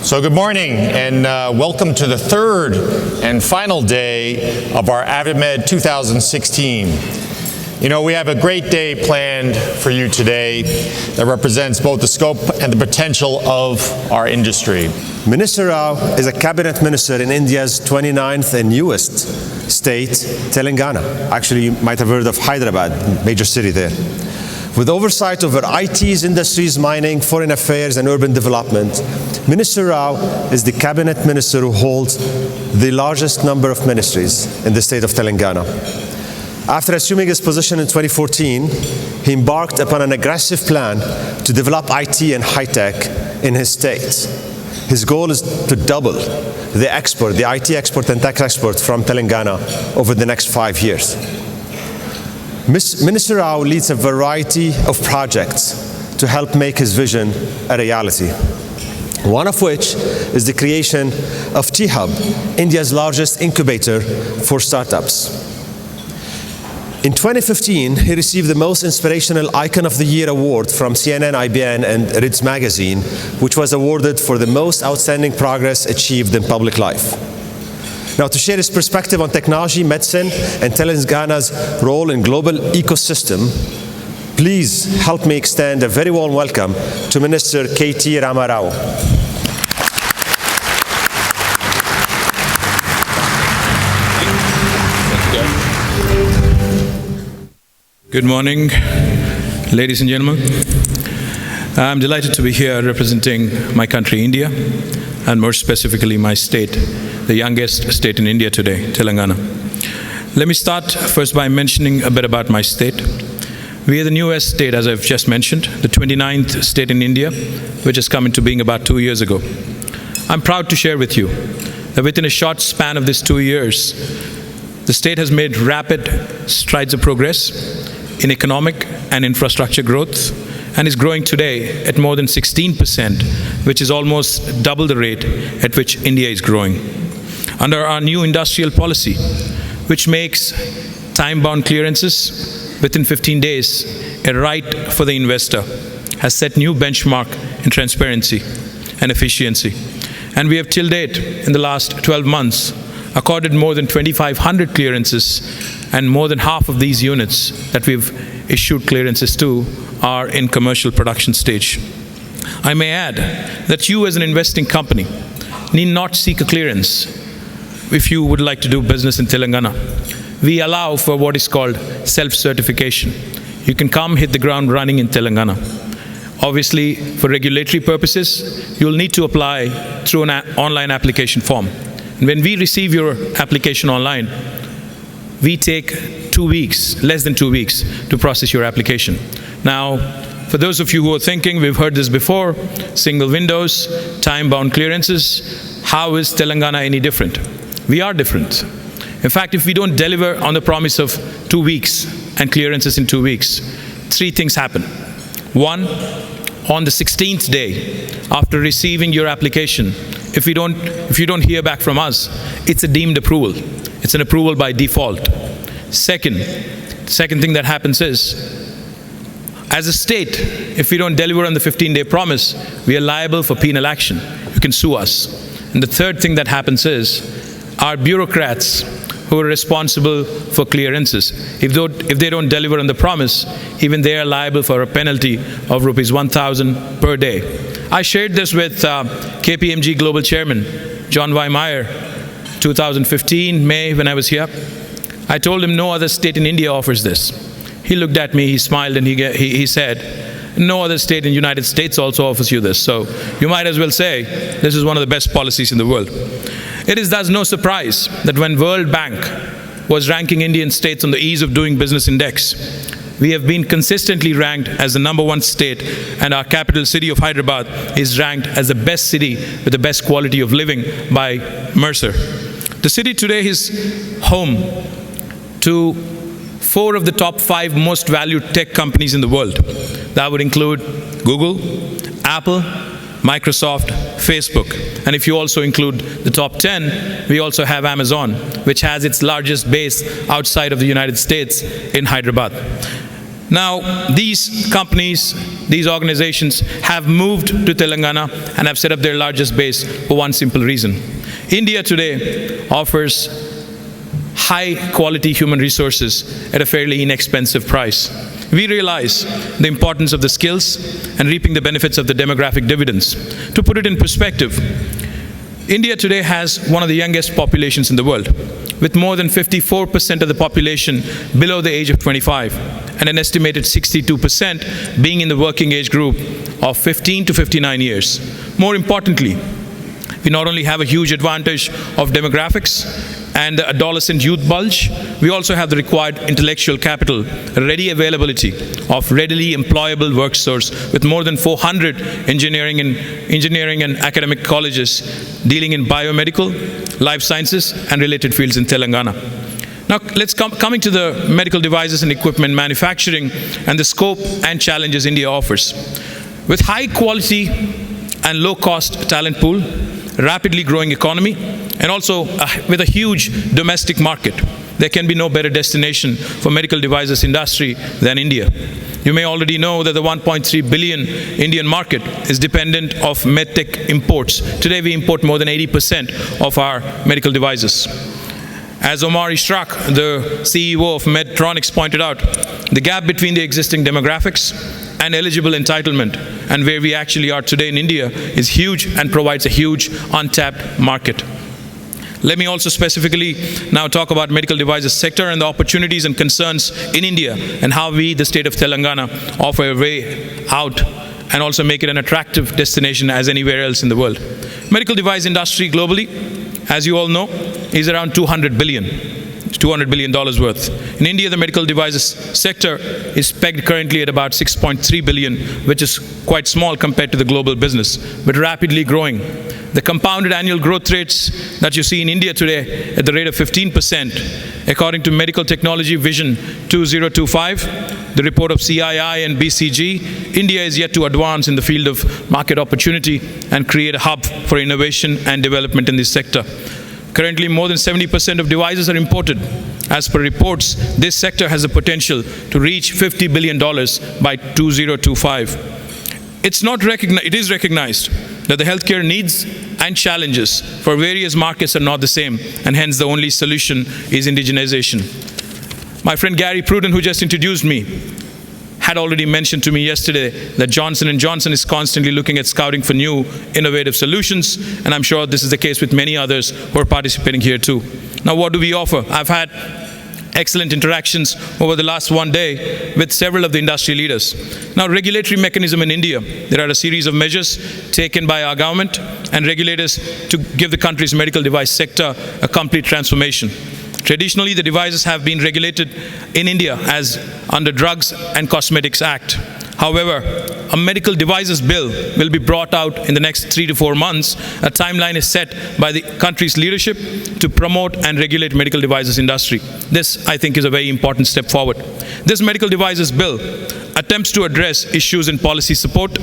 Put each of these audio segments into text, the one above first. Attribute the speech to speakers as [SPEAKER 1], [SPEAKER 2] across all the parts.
[SPEAKER 1] So good morning and welcome to the third and final day of our AdvaMed 2016. You know, we have a great day planned for you today that represents both the scope and the potential of our industry.
[SPEAKER 2] Minister Rao is a cabinet minister in India's 29th and newest state, Telangana. Actually, you might have heard of Hyderabad, major city there. With oversight over ITs, industries, mining, foreign affairs, and urban development, Minister Rao is the cabinet minister who holds the largest number of ministries in the state of Telangana. After assuming his position in 2014, he embarked upon an aggressive plan to develop IT and high-tech in his state. His goal is to double the export, the IT export and tech export from Telangana over the next 5 years. Minister Rao leads a variety of projects to help make his vision a reality. One of which is the creation of T-Hub, India's largest incubator for startups. In 2015, he received the Most Inspirational Icon of the Year award from CNN, IBN, and Rids magazine, which was awarded for the most outstanding progress achieved in public life. Now, to share his perspective on technology, medicine, and Telangana's role in global ecosystem, please help me extend a very warm welcome to Minister KTR Rama.
[SPEAKER 3] Good morning, ladies and gentlemen. I'm delighted to be here representing my country, India, and more specifically my state, the youngest state in India today, Telangana. Let me start first by mentioning a bit about my state. We are the newest state, as I've just mentioned, the 29th state in India, which has come into being about 2 years ago. I'm proud to share with you that within a short span of these 2 years, the state has made rapid strides of progress in economic and infrastructure growth, and is growing today at more than 16%, which is almost double the rate at which India is growing. Under our new industrial policy, which makes time-bound clearances within 15 days a right for the investor, has set new benchmark in transparency and efficiency. And we have till date, in the last 12 months, accorded more than 2,500 clearances, and more than half of these units that we've issued clearances to are in commercial production stage. I may add that you as an investing company need not seek a clearance if you would like to do business in Telangana. We allow for what is called self-certification. You can come hit the ground running in Telangana. Obviously, for regulatory purposes, you'll need to apply through an online application form. And when we receive your application online, we take 2 weeks, less than 2 weeks, to process your application. Now, for those of you who are thinking, we've heard this before, single windows, time-bound clearances, how is Telangana any different? We are different. In fact, if we don't deliver on the promise of 2 weeks and clearances in 2 weeks, 3 things happen. One, on the 16th day after receiving your application, if you don't hear back from us, it's a deemed approval. It's an approval by default. Second thing that happens is, as a state, if we don't deliver on the 15-day promise, we are liable for penal action. You can sue us. And the third thing that happens is, our bureaucrats who are responsible for clearances, if they don't deliver on the promise, even they are liable for a penalty of rupees 1,000 per day. I shared this with KPMG Global Chairman, John Y. Meyer, 2015, May, when I was here. I told him no other state in India offers this. He looked at me, he smiled, and he said, no other state in the United States also offers you this. So you might as well say, this is one of the best policies in the world. It is thus no surprise that when World Bank was ranking Indian states on the Ease of Doing Business Index, we have been consistently ranked as the #1 state, and our capital city of Hyderabad is ranked as the best city with the best quality of living by Mercer. The city today is home to 4 of the top 5 most valued tech companies in the world. That would include Google, Apple, Microsoft, Facebook. And if you also include the top 10, we also have Amazon, which has its largest base outside of the United States in Hyderabad. Now, these companies, these organizations have moved to Telangana and have set up their largest base for one simple reason. India today offers high-quality human resources at a fairly inexpensive price. We realize the importance of the skills and reaping the benefits of the demographic dividends. To put it in perspective, India today has one of the youngest populations in the world, with more than 54% of the population below the age of 25, and an estimated 62% being in the working age group of 15 to 59 years. More importantly, we not only have a huge advantage of demographics and the adolescent youth bulge, we also have the required intellectual capital, ready availability of readily employable workforce with more than 400 engineering and academic colleges dealing in biomedical, life sciences, and related fields in Telangana. Now, coming to the medical devices and equipment manufacturing and the scope and challenges India offers. With high quality and low cost talent pool, rapidly growing economy, and also with a huge domestic market, there can be no better destination for medical devices industry than India. You may already know that the 1.3 billion Indian market is dependent of medtech imports. Today we import more than 80% of our medical devices. As Omar Ishraq, the CEO of Medtronics, pointed out, the gap between the existing demographics and eligible entitlement and where we actually are today in India is huge and provides a huge untapped market. Let me also specifically now talk about medical devices sector and the opportunities and concerns in India and how we, the state of Telangana, offer a way out and also make it an attractive destination as anywhere else in the world. Medical device industry globally, as you all know, is around $200 billion worth. In India, the medical devices sector is pegged currently at about 6.3 billion, which is quite small compared to the global business, but rapidly growing. The compounded annual growth rates that you see in India today at the rate of 15%, according to Medical Technology Vision 2025, the report of CII and BCG, India is yet to advance in the field of market opportunity and create a hub for innovation and development in this sector. Currently, more than 70% of devices are imported. As per reports, this sector has the potential to reach $50 billion by 2025. It is recognized that the healthcare needs and challenges for various markets are not the same, and hence the only solution is indigenization. My friend Gary Pruden, who just introduced me, had already mentioned to me yesterday that Johnson & Johnson is constantly looking at scouting for new innovative solutions, and I'm sure this is the case with many others who are participating here too. Now, what do we offer? I've had excellent interactions over the last one day with several of the industry leaders. Now, regulatory mechanism in India, there are a series of measures taken by our government and regulators to give the country's medical device sector a complete transformation. Traditionally, the devices have been regulated in India as under Drugs and Cosmetics Act. However, a medical devices bill will be brought out in the next 3 to 4 months. A timeline is set by the country's leadership to promote and regulate medical devices industry. This, I think, is a very important step forward. This medical devices bill attempts to address issues in policy support,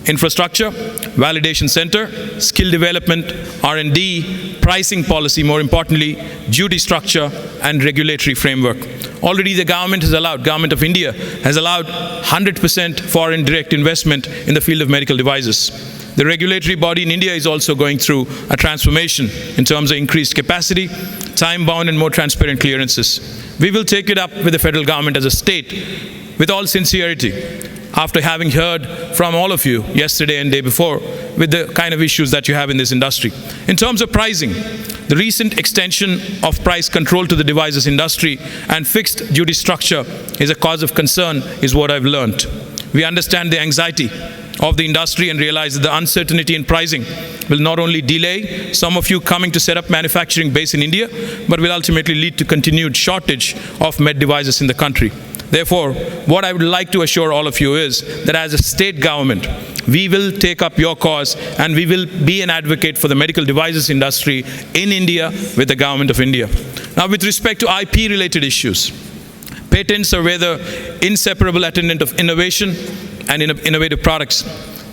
[SPEAKER 3] infrastructure, validation center, skill development, R&D, pricing policy, more importantly, duty structure, and regulatory framework. Already the government of India has allowed 100% foreign direct investment in the field of medical devices. The regulatory body in India is also going through a transformation in terms of increased capacity, time-bound and more transparent clearances. We will take it up with the federal government as a state with all sincerity, after having heard from all of you yesterday and day before with the kind of issues that you have in this industry. In terms of pricing, the recent extension of price control to the devices industry and fixed duty structure is a cause of concern, is what I've learned. We understand the anxiety of the industry and realize that the uncertainty in pricing will not only delay some of you coming to set up manufacturing base in India, but will ultimately lead to continued shortage of med devices in the country. Therefore, what I would like to assure all of you is that as a state government, we will take up your cause and we will be an advocate for the medical devices industry in India with the government of India. Now, with respect to IP-related issues, patents are whether inseparable attendant of innovation and innovative products.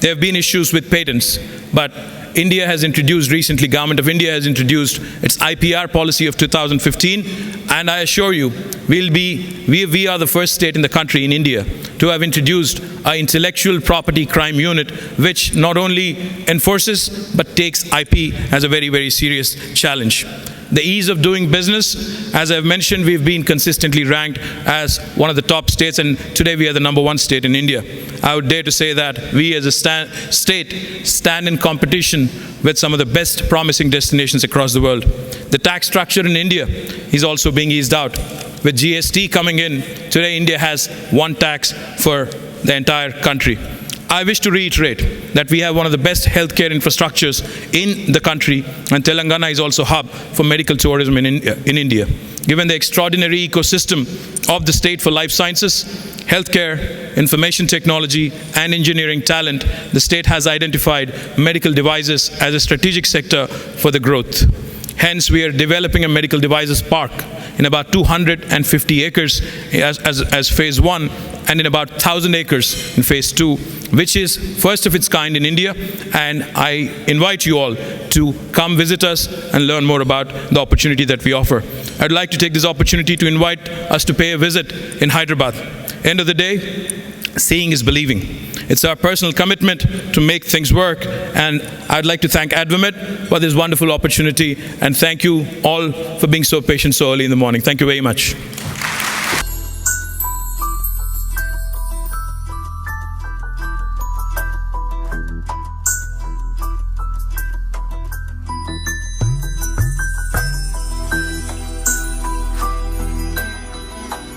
[SPEAKER 3] There have been issues with patents, but India has introduced recently, Government of India has introduced its IPR policy of 2015, And I assure you, we are the first state in the country, in India, to have introduced an intellectual property crime unit, which not only enforces, but takes IP as a very, very serious challenge. The ease of doing business, as I've mentioned, we've been consistently ranked as one of the top states, and today we are the #1 state in India. I would dare to say that we as a state stand in competition with some of the best promising destinations across the world. The tax structure in India is also being eased out. With GST coming in, today India has one tax for the entire country. I wish to reiterate that we have one of the best healthcare infrastructures in the country, and Telangana is also a hub for medical tourism in India. Given the extraordinary ecosystem of the state for life sciences, healthcare, information technology, and engineering talent, the state has identified medical devices as a strategic sector for the growth. Hence, we are developing a medical devices park in about 250 acres as phase 1, and in about 1,000 acres in phase 2, which is first of its kind in India. And I invite you all to come visit us and learn more about the opportunity that we offer. I'd like to take this opportunity to invite us to pay a visit in Hyderabad. End of the day, seeing is believing. It's our personal commitment to make things work, and I'd like to thank AdvaMed for this wonderful opportunity, and thank you all for being so patient so early in the morning. Thank you very much.